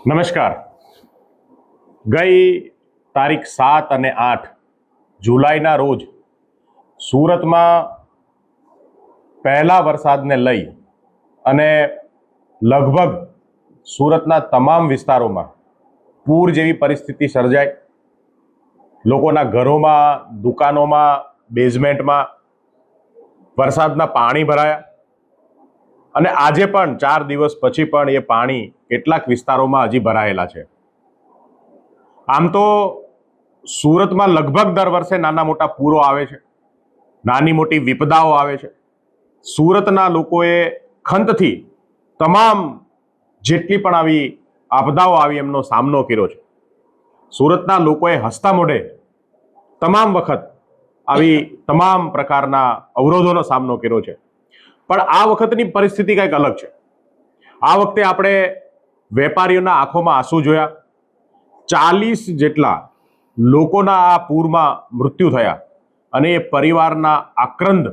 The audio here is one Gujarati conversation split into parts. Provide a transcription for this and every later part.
નમસ્કાર. ગઈ તારીખ 7 અને 8 જુલાઈના રોજ સુરતમાં પહેલા વરસાદને લઈ અને લગભગ સુરતના તમામ વિસ્તારોમાં પૂર જેવી પરિસ્થિતિ સર્જાઈ. લોકોના ઘરોમાં, દુકાનોમાં, બેઝમેન્ટમાં વરસાદના પાણી ભરાયા અને આજે પણ 4 દિવસ પછી પણ એ પાણી કેટલાક વિસ્તારોમાં હજી ભરાયેલા છે. આમ તો સુરતમાં લગભગ દર વર્ષે નાના મોટા પૂરો આવે છે, નાની મોટી વિપદાઓ આવે છે. સુરતના લોકોએ ખંતથી તમામ જેટલી પણ આવી આપદાઓ આવી એમનો સામનો કર્યો છે. સુરતના લોકોએ હસતા મોઢે તમામ વખત આવી તમામ પ્રકારના અવરોધોનો સામનો કર્યો છે. પણ આ વખતની પરિસ્થિતિ કંઈક અલગ છે. આ વખતે આપણે વેપારીઓના આંખોમાં આંસુ જોયા. 40 જેટલા લોકોના આ પૂરમાં મૃત્યુ થયા અને એ પરિવારના આક્રંદ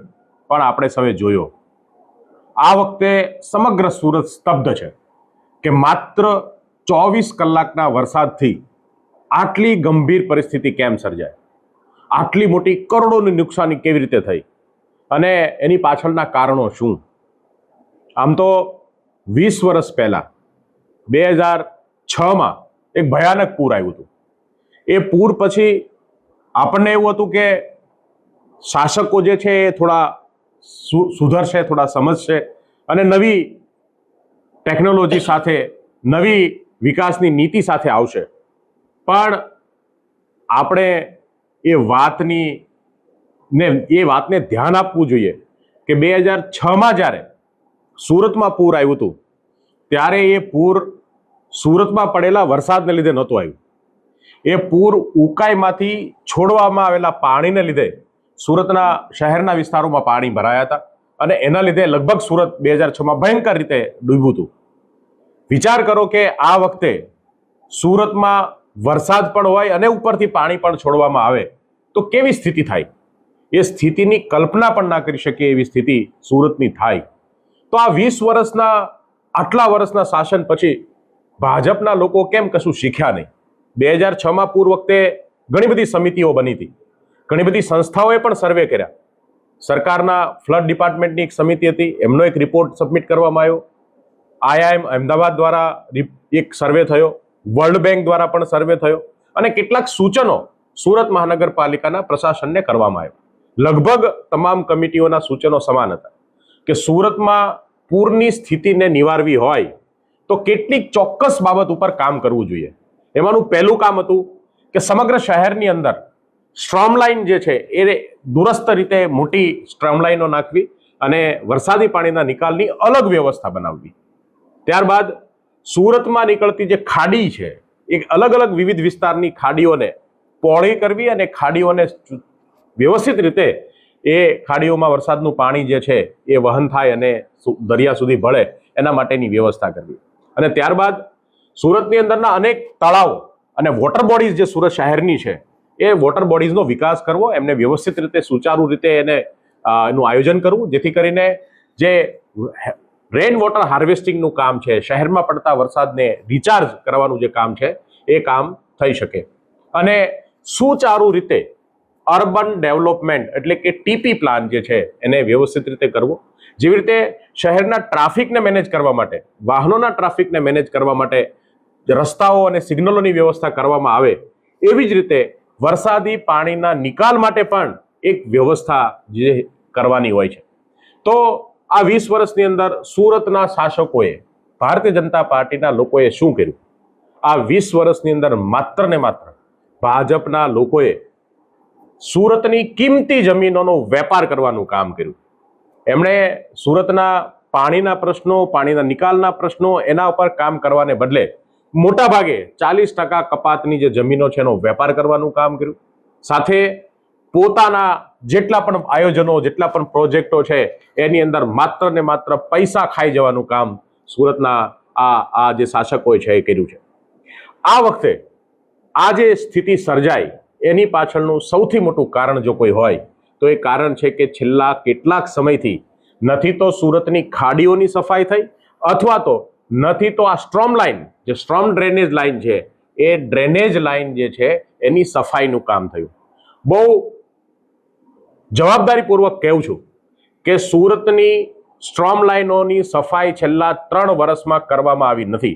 પણ આપણે સૌએ જોયો. આ વખતે સમગ્ર સુરત સ્તબ્ધ છે કે માત્ર 24 કલાકના વરસાદથી આટલી ગંભીર પરિસ્થિતિ કેમ સર્જાય, આટલી મોટી કરોડોની નુકસાની કેવી રીતે થઈ અને એની પાછળના કારણો શું. આમ તો 20 વર્ષ પહેલા 2006માં એક ભયાનક પૂર આવ્યું હતું. એ પૂર પછી આપણને એવું હતું કે શાસકો જે છે એ થોડા સુધરશે, થોડા સમજશે અને નવી ટેકનોલોજી સાથે, નવી વિકાસની નીતિ સાથે આવશે. પણ આપણે એ વાતને ધ્યાન આપવું જોઈએ કે 2006માં જ્યારે સુરતમાં પૂર આવ્યું હતું ત્યારે એ પૂર સુરતમાં પડેલા વરસાદને લીધે નહોતું આવ્યું. એ પૂર ઉકાઈમાંથી છોડવામાં આવેલા પાણીને લીધે સુરતના શહેરના વિસ્તારોમાં પાણી ભરાયા હતા અને એના લીધે લગભગ સુરત 2006માં ભયંકર રીતે ડૂબ્યું હતું. વિચાર કરો કે આ વખતે સુરતમાં વરસાદ પણ હોય અને ઉપરથી પાણી પણ છોડવામાં આવે તો કેવી સ્થિતિ થાય. એ સ્થિતિની કલ્પના પણ ના કરી શકીએ એવી સ્થિતિ સુરતની થાય. તો આ આટલા વર્ષના શાસન પછી ભાજપના લોકો કેમ કશું શીખ્યા નહીં. 2006માં પૂર વખતે ઘણી બધી સમિતિઓ બની હતી, ઘણી બધી સંસ્થાઓએ પણ સર્વે કર્યા. સરકારના ફ્લડ ડિપાર્ટમેન્ટની એક સમિતિ હતી, એમનો એક રિપોર્ટ સબમિટ કરવામાં આવ્યો. IIM અમદાવાદ દ્વારા એક સર્વે થયો, વર્લ્ડ બેંક દ્વારા પણ સર્વે થયો અને કેટલાક સૂચનો સુરત મહાનગરપાલિકાના પ્રશાસનને કરવામાં આવ્યા. લગભગ તમામ કમિટીઓના સૂચનો સમાન હતા કે સુરતમાં પૂરની સ્થિતિને નિવારવી હોય તો કેટલીક ચોક્કસ બાબત ઉપર કામ કરવું જોઈએ. એમાંનું પહેલું કામ હતું કે સમગ્ર શહેરની અંદર સ્ટ્રોમલાઇન જે છે એ દુરસ્ત રીતે મોટી સ્ટ્રોમલાઇનો નાખવી અને વરસાદી પાણીના નિકાલની અલગ વ્યવસ્થા બનાવવી. ત્યારબાદ સુરતમાં નીકળતી જે ખાડી છે એ અલગ અલગ વિવિધ વિસ્તારની ખાડીઓને પહોળી કરવી અને ખાડીઓને વ્યવસ્થિત રીતે એ ખાડીઓમાં વરસાદનું પાણી જે છે એ વહન થાય અને દરિયા સુધી ભળે એના માટેની વ્યવસ્થા કરવી. અને ત્યારબાદ સુરતની અંદરના અનેક તળાવો અને વોટર બોડીઝ જે સુરત શહેરની છે એ વોટર બોડીઝનો વિકાસ કરવો, એમને વ્યવસ્થિત રીતે સુચારુ રીતે એનું આયોજન કરવું જેથી કરીને જે રેન વોટર હાર્વેસ્ટિંગનું કામ છે, શહેરમાં પડતા વરસાદને રિચાર્જ કરવાનું જે કામ છે એ કામ થઈ શકે. અને સુચારુ રીતે અર્બન ડેવલપમેન્ટ એટલે કે TP પ્લાન જે છે એને વ્યવસ્થિત રીતે કરવો. જેવી રીતે શહેરના ટ્રાફિકને મેનેજ કરવા માટે, વાહનોના ટ્રાફિકને મેનેજ કરવા માટે રસ્તાઓ અને સિગ્નલોની વ્યવસ્થા કરવામાં આવે, એવી જ રીતે વરસાદી પાણીના નિકાલ માટે પણ એક વ્યવસ્થા જે કરવાની હોય છે. તો આ 20 વર્ષની અંદર સુરતના શાસકોએ, ભારતીય જનતા પાર્ટીના લોકોએ શું કર્યું? આ 20 વર્ષની અંદર માત્ર ને માત્ર ભાજપના લોકોએ સુરતની કિંમતી જમીનોનો વેપાર કરવાનું કામ કર્યું. એમણે સુરતના પાણીના પ્રશ્નો, પાણીના નિકાલના પ્રશ્નો એના ઉપર કામ કરવાને બદલે મોટા ભાગે 40% કપાતની જે જમીનો છે એનો વેપાર કરવાનું કામ કર્યું. સાથે પોતાના જેટલા પણ આયોજનો, જેટલા પણ પ્રોજેક્ટો છે એની અંદર માત્ર ને માત્ર પૈસા ખાઈ જવાનું કામ સુરતના આ જે શાસકોએ છે એ કર્યું છે. આ વખતે આ જે સ્થિતિ સર્જાઈ એની પાછળનું સૌથી મોટું કારણ જો કોઈ હોય તો એ કારણ છે કે છેલ્લા કેટલાક સમયથી નથી તો સુરતની ખાડીઓની સફાઈ થઈ અથવા તો નથી તો આ સ્ટ્રોમ ડ્રેનેજ લાઇન છે, એ ડ્રેનેજ લાઇન જે છે એની સફાઈનું કામ થયું. બહુ જવાબદારીપૂર્વક કહું છું કે સુરતની સ્ટ્રોમ લાઇનોની સફાઈ છેલ્લા 3 વર્ષમાં કરવામાં આવી નથી.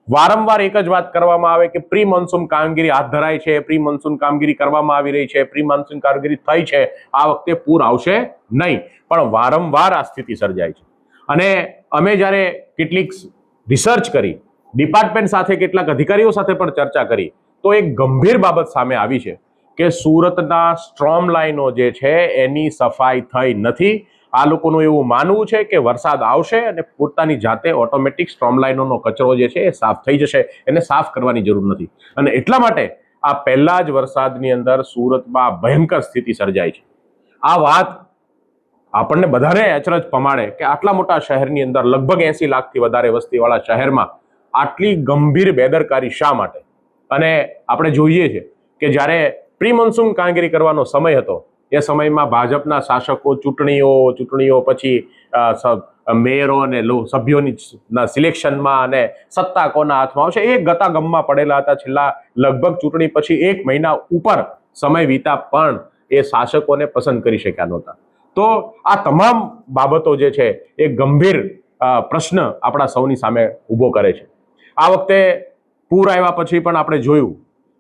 વારંવાર એક જ વાત કરવામાં આવે કે પ્રી મોન્સૂન કામગીરી હાથ ધરાય છે, પ્રી મોન્સૂન કામગીરી કરવામાં આવી રહી છે, પ્રી મોન્સૂન કામગીરી થઈ છે, આ વખતે પૂર આવશે નહીં. પણ વારંવાર આ સ્થિતિ સર્જાય છે. અને અમે જ્યારે કેટલીક રિસર્ચ કરી, ડિપાર્ટમેન્ટ સાથે કેટલાક અધિકારીઓ સાથે પણ ચર્ચા કરી, તો એક ગંભીર બાબત સામે આવી છે કે સુરતના સ્ટ્રોમ લાઇનો જે છે એની સફાઈ થઈ નથી. આ લોકોનું એવું માનવું છે કે વરસાદ આવશે અને પોતાની જાતે ઓટોમેટિક સ્ટ્રોમ લાઇનોનો કચરો જે છે એ સાફ થઈ જશે, એને સાફ કરવાની જરૂર નથી. અને એટલા માટે આ પહેલા જ વરસાદની અંદર સુરતમાં ભયંકર સ્થિતિ સર્જાય છે. આ વાત આપણને બધાને અચરજ પમાડે કે આટલા મોટા શહેરની અંદર લગભગ 80 લાખથી વધારે વસ્તીવાળા શહેરમાં આટલી ગંભીર બેદરકારી શા માટે? અને આપણે જોઈએ છે કે જ્યારે પ્રી મોન્સૂન કામગીરી કરવાનો સમય હતો, એ સમયમાં ભાજપના શાસકો ચૂંટણીઓ પછી મેયરો અને સભ્યોની સિલેક્શનમાં અને સત્તા કોના હાથમાં આવશે એ ગતાગમમાં પડેલા હતા. છેલ્લા લગભગ ચૂંટણી પછી 1 મહિના ઉપર સમય વીતા પણ એ શાસકોને પસંદ કરી શક્યા નહોતા. તો આ તમામ બાબતો જે છે એ ગંભીર પ્રશ્ન આપણા સૌની સામે ઊભો કરે છે. આ વખતે પૂર આવ્યા પછી પણ આપણે જોયું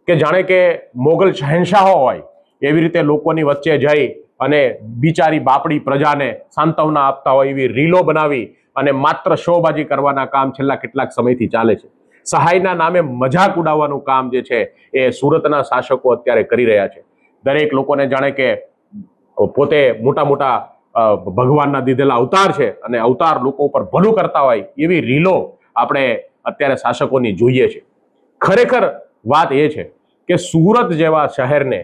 કે જાણે કે મોગલ શહેનશાહો હોય એવી રીતે લોકોની વચ્ચે જઈ અને બિચારી બાપડી પ્રજાને સાંત્વના આપતા હોય એવી રીલો બનાવી અને માત્ર શોબાજી કરવાના કામ છેલ્લા કેટલાક સમયથી ચાલે છે. સહાયના નામે મજાક ઉડાવવાનું કામ જે છે એ સુરતના શાસકો અત્યારે કરી રહ્યા છે. દરેક લોકોને જાણે કે પોતે મોટા ભગવાનના દીધેલા અવતાર છે અને અવતાર લોકો ઉપર ભલું કરતા હોય એવી રીલો આપણે અત્યારે શાસકોની જોઈએ છે. ખરેખર વાત એ છે કે સુરત જેવા શહેરને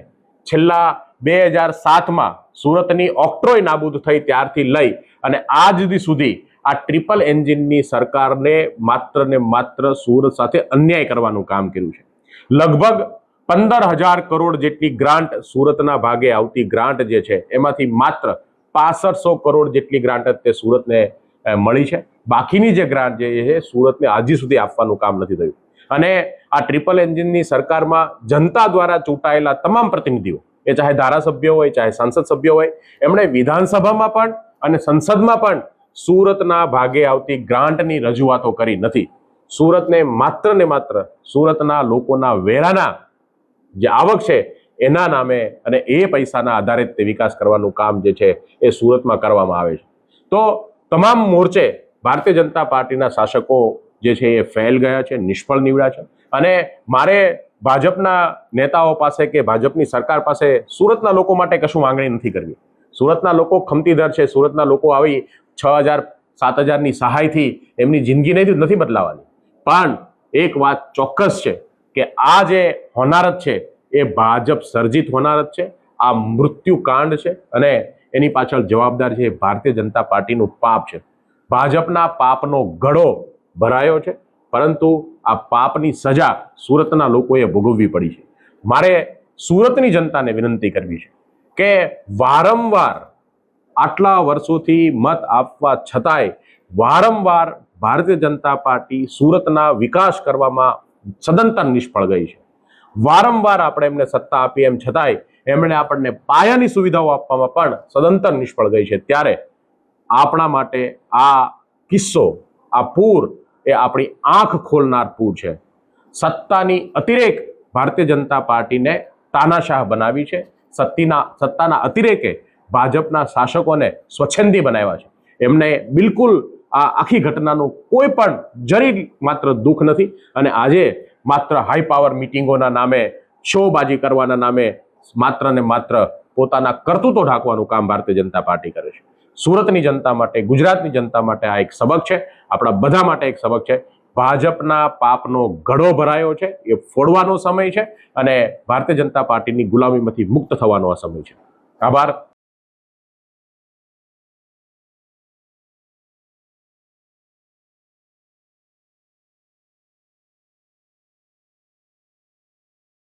છેલ્લા 2007માં સુરતની ઓક્ટ્રોય નાબૂદ થઈ ત્યારથી લઈ અને આજ સુધી આ ટ્રિપલ એન્જિનની સરકારને માત્ર ને માત્ર સુરત સાથે અન્યાય કરવાનું કામ કર્યું છે. લગભગ 15,000 કરોડ જેટલી ગ્રાન્ટ સુરતના ભાગે આવતી ગ્રાન્ટ જે છે એમાંથી માત્ર 6500 કરોડ જેટલી ગ્રાન્ટ તે સુરતને મળી છે. બાકીની જે ગ્રાન્ટ જે છે સુરતને હજી સુધી આપવાનું કામ નથી થયું. અને આ ટ્રિપલ એન્જિનની સરકારમાં જનતા દ્વારા ચૂંટાયેલા તમામ પ્રતિનિધિઓ, એ ચાહે ધારાસભ્યો હોય, ચાહે સાંસદ સભ્યો હોય, એમણે વિધાનસભામાં પણ અને સંસદમાં પણ સુરતના ભાગે આવતી ગ્રાન્ટની રજૂઆતો કરી નથી. સુરતને માત્ર ને માત્ર સુરતના લોકોના વેરાના જે આવક છે એના નામે અને એ પૈસાના આધારે તે વિકાસ કરવાનું કામ જે છે એ સુરતમાં કરવામાં આવે છે. તો તમામ મોરચે ભારતીય જનતા પાર્ટીના શાસકો જે છે એ ફેલ ગયા છે, નિષ્ફળ નીવડ્યા છે. અને મારે ભાજપના નેતાઓ પાસે કે ભાજપની સરકાર પાસે સુરતના લોકો માટે કશું માંગણી નથી કરવી. સુરતના લોકો ખમતીધર છે. સુરતના લોકો આવી 6,000-7,000ની સહાયથી એમની જિંદગી નથી બદલાવાની. પણ એક વાત ચોક્કસ છે કે આ જે હોનારત છે એ ભાજપ સર્જિત હોનારત છે. આ મૃત્યુકાંડ છે અને એની પાછળ જવાબદાર છે ભારતીય જનતા પાર્ટીનું પાપ છે. ભાજપના પાપનો ગળો ભરાયો છે, પરંતુ આ પાપની સજા સુરતના લોકોએ ભોગવવી પડી છે. મારે સુરતની જનતાને વિનંતી કરવી છે કે વારંવાર આટલા વર્ષોથી મત આપવા છતાંય વારંવાર ભારતીય જનતા પાર્ટી સુરતના વિકાસ કરવામાં સદંતર નિષ્ફળ ગઈ છે. વારંવાર આપણે એમને સત્તા આપી એમ છતાંય એમણે આપણને પાયાની સુવિધાઓ આપવામાં પણ સદંતર નિષ્ફળ ગઈ છે. ત્યારે આપણા માટે આ કિસ્સો, આ પૂર એ આપણી આંખ ખોલનાર પૂર છે. સત્તાની અતિરેક ભારતીય જનતા પાર્ટીને તાનાશાહ બનાવી છે. સત્તાના અતિરેકે ભાજપના શાસકોને સ્વચ્છંદી બનાવ્યા છે. એમને બિલકુલ આ આખી ઘટનાનું કોઈ પણ જરી માત્ર દુઃખ નથી. અને આજે માત્ર હાઈ પાવર મિટિંગોના નામે, શોબાજી કરવાના નામે માત્ર ને માત્ર પોતાના કરતૂતો ઢાંકવાનું કામ ભારતીય જનતા પાર્ટી કરે છે. સુરતની જનતા માટે, ગુજરાતની જનતા માટે આ એક સબક છે, આપણા બધા માટે એક સબક છે. ભાજપના પાપનો ઘડો ભરાયો છે, એ ફોડવાનો સમય છે અને ભારતીય જનતા પાર્ટીની ગુલામીમાંથી મુક્ત થવાનો આ સમય છે. આભાર.